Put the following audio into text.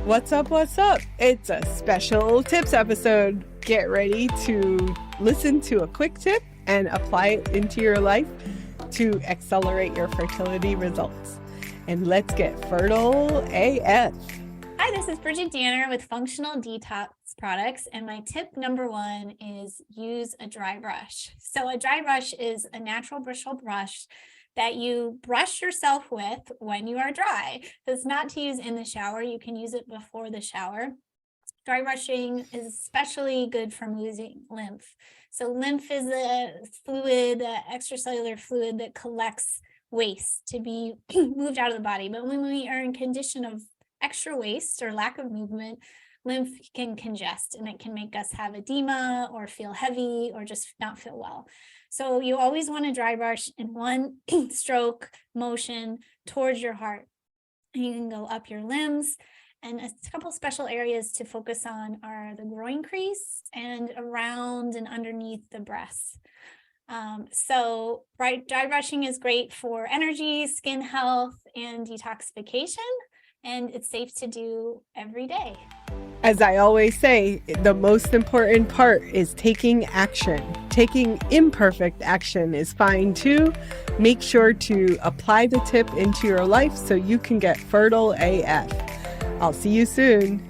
What's up? What's up? It's a special tips episode. Get ready to listen to a quick tip and apply it into your life to accelerate your fertility results. And let's get fertile AF. Hi, this is Bridgit Danner with Functional Detox Products, and my tip number one is use a dry brush. So a dry brush is a natural bristle brush that you brush yourself with when you are dry. It's not to use in the shower. You can use it before the shower. Dry brushing is especially good for losing lymph. So lymph is a fluid, extracellular fluid that collects waste to be moved out of the body. But when we are in condition of extra waste or lack of movement, lymph can congest and it can make us have edema or feel heavy or just not feel well. So you always want to dry brush in one stroke motion towards your heart. And you can go up your limbs, and a couple special areas to focus on are the groin crease and around and underneath the breasts. So dry brushing is great for energy, skin health, and detoxification. And it's safe to do every day. As I always say, the most important part is taking action. Taking imperfect action is fine too. Make sure to apply the tip into your life so you can get fertile AF. I'll see you soon.